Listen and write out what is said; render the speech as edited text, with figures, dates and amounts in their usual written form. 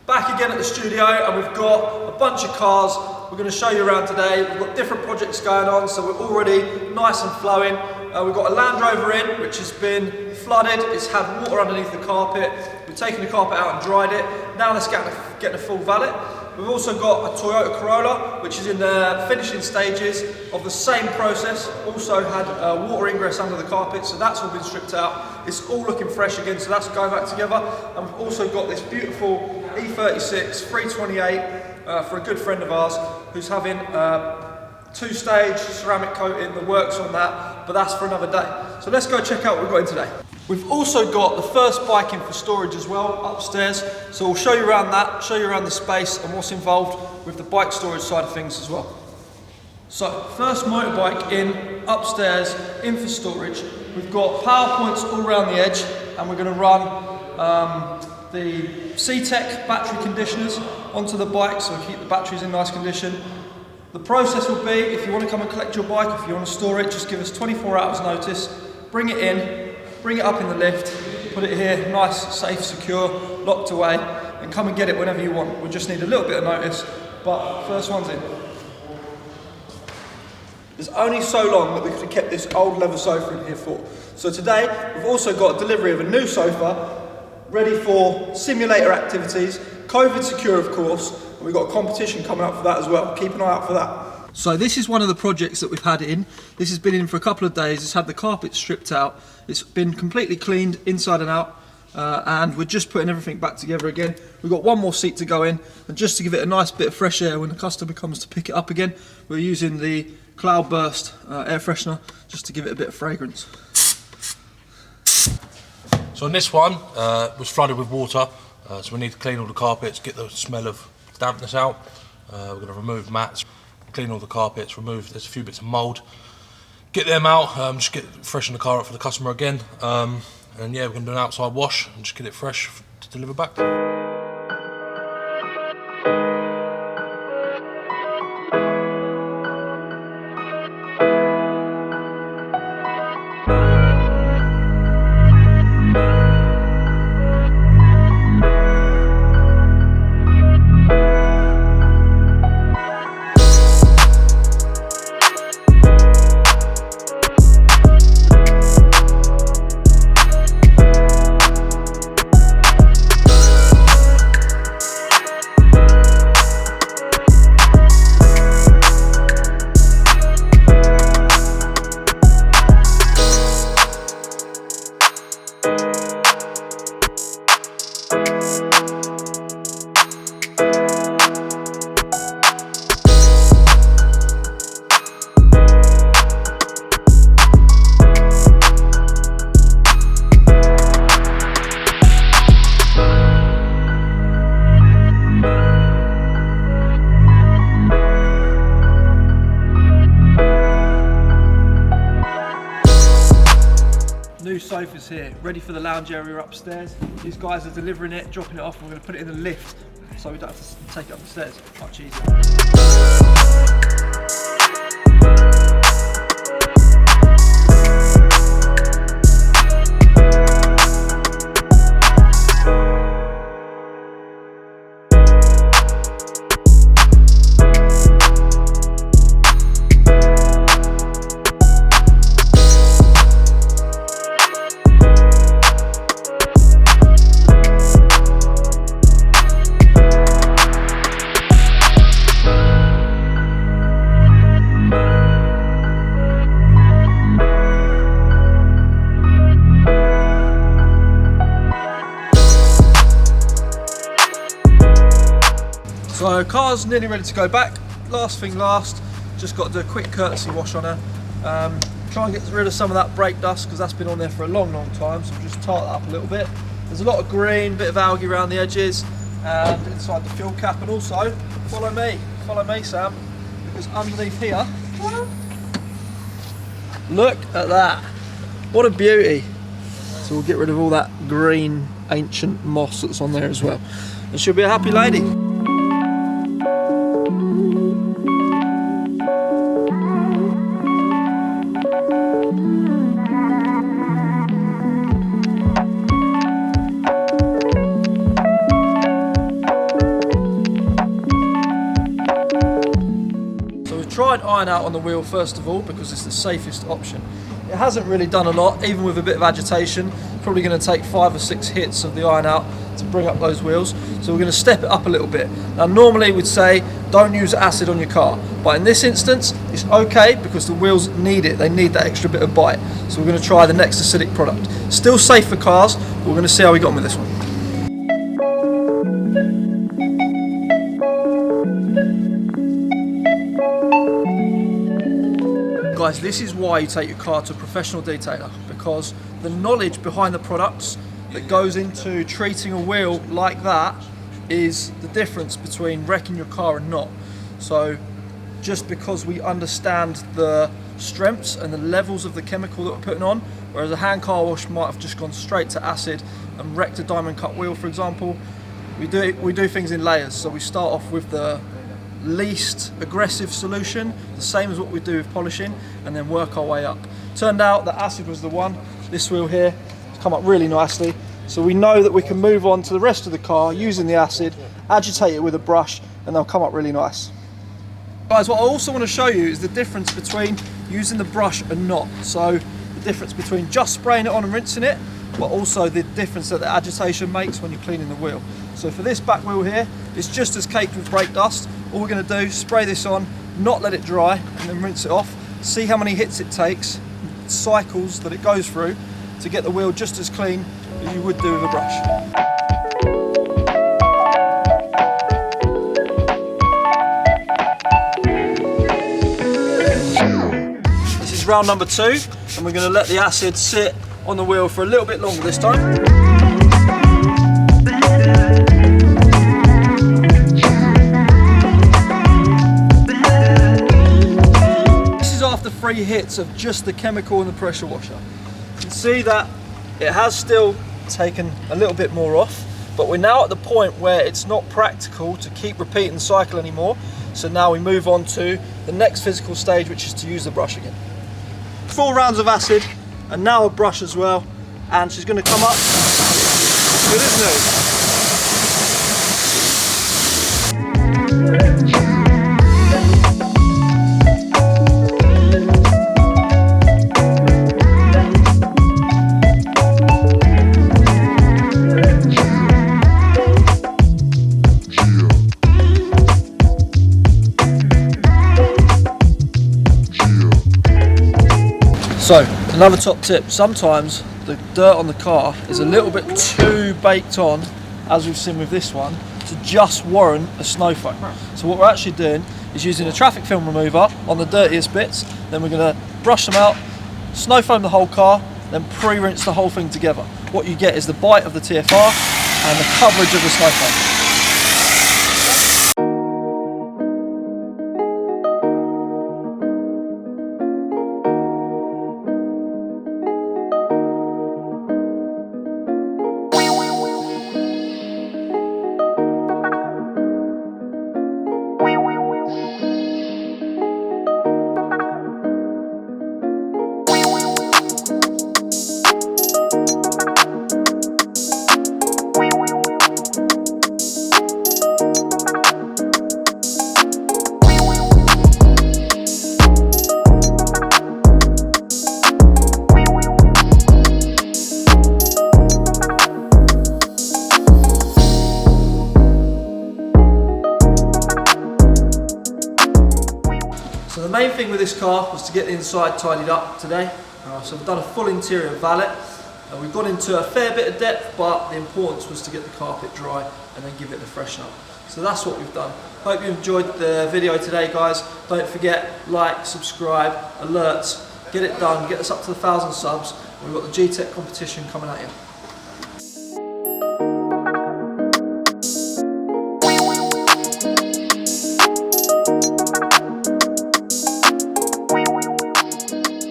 Back again at the studio, and we've got a bunch of cars we're going to show you around today. We've got different projects going on, so we're already nice and flowing. We've got a Land Rover in, which has been flooded. It's had water underneath the carpet. We've taken the carpet out and dried it. Now let's get the full valet. We've also got a Toyota Corolla, which is in the finishing stages of the same process. Also had water ingress under the carpet, so that's all been stripped out. It's all looking fresh again, so that's going back together. And we've also got this beautiful E36 328 for a good friend of ours who's having two-stage ceramic coating. The work's on that, but that's for another day. So let's go check out what we've got in today. We've also got the first bike in for storage as well, upstairs. So we'll show you around that, show you around the space and what's involved with the bike storage side of things as well. So, first motorbike in, upstairs, in for storage. We've got power points all around the edge, and we're going to run the C-Tech battery conditioners onto the bike, so we keep the batteries in nice condition. The process will be, if you want to come and collect your bike, if you want to store it, just give us 24 hours notice, bring it in, bring it up in the lift, put it here, nice, safe, secure, locked away, and come and get it whenever you want. We just need a little bit of notice, but first one's in. There's only so long that we could have kept this old leather sofa in here for. So today, we've also got a delivery of a new sofa, ready for simulator activities, COVID secure of course, and we've got a competition coming up for that as well. Keep an eye out for that. So this is one of the projects that we've had in. This has been in for a couple of days. It's had the carpet stripped out. It's been completely cleaned inside and out, and we're just putting everything back together again. We've got one more seat to go in, and just to give it a nice bit of fresh air when the customer comes to pick it up again, we're using the Cloudburst air freshener just to give it a bit of fragrance. So on this one, it was flooded with water, so we need to clean all the carpets, get the smell of dampness out. We're going to remove mats, clean all the carpets, there's a few bits of mould, get them out, just freshen the car up for the customer again, and yeah, we're going to do an outside wash and just get it fresh to deliver back. New sofas here, ready for the lounge area upstairs. These guys are delivering it, dropping it off, and we're going to put it in the lift so we don't have to take it up the stairs. Much easier. So car's nearly ready to go back. Last thing last, just got to do a quick courtesy wash on her. Try and get rid of some of that brake dust because that's been on there for a long time, so just tart that up a little bit. There's a lot of green, bit of algae around the edges and inside the fuel cap, and also follow me Sam, because underneath here, look at that, what a beauty. So we'll get rid of all that green ancient moss that's on there as well, and she'll be a happy lady. try and iron out on the wheel first of all because it's the safest option. It hasn't really done a lot, even with a bit of agitation. Probably going to take 5 or 6 hits of the iron out to bring up those wheels. So we're going to step it up a little bit. Now normally we'd say don't use acid on your car, but in this instance it's okay because the wheels need it. They need that extra bit of bite. So we're going to try the next acidic product. Still safe for cars, but we're going to see how we got on with this one. Guys, this is why you take your car to a professional detailer, because the knowledge behind the products that goes into treating a wheel like that is the difference between wrecking your car and not. So just because we understand the strengths and the levels of the chemical that we're putting on, whereas a hand car wash might have just gone straight to acid and wrecked a diamond cut wheel, for example, we do things in layers. So we start off with the least aggressive solution, the same as what we do with polishing, and then work our way up. Turned out that acid was the one. This wheel here has come up really nicely, so we know that we can move on to the rest of the car using the acid, agitate it with a brush, and they'll come up really nice. Guys, what I also want to show you is the difference between using the brush and not. So the difference between just spraying it on and rinsing it, but also the difference that the agitation makes when you're cleaning the wheel. So for this back wheel here, it's just as caked with brake dust. All we're going to do is spray this on, not let it dry, and then rinse it off. See how many hits it takes, cycles that it goes through to get the wheel just as clean as you would do with a brush. This is round number 2, and we're going to let the acid sit on the wheel for a little bit longer this time. After 3 hits of just the chemical and the pressure washer, you can see that it has still taken a little bit more off, but we're now at the point where it's not practical to keep repeating the cycle anymore. So now we move on to the next physical stage, which is to use the brush again. 4 rounds of acid and now a brush as well, and she's going to come up good as new. So, another top tip, sometimes the dirt on the car is a little bit too baked on, as we've seen with this one, to just warrant a snow foam. So what we're actually doing is using a traffic film remover on the dirtiest bits, then we're going to brush them out, snow foam the whole car, then pre-rinse the whole thing together. What you get is the bite of the TFR and the coverage of the snow foam. So the main thing with this car was to get the inside tidied up today. So we've done a full interior valet. We've got into a fair bit of depth, but the importance was to get the carpet dry and then give it the freshen up. So that's what we've done. Hope you enjoyed the video today, guys. Don't forget, like, subscribe, alerts, get it done, get us up to 1,000 subs. We've got the G-Tech competition coming at you.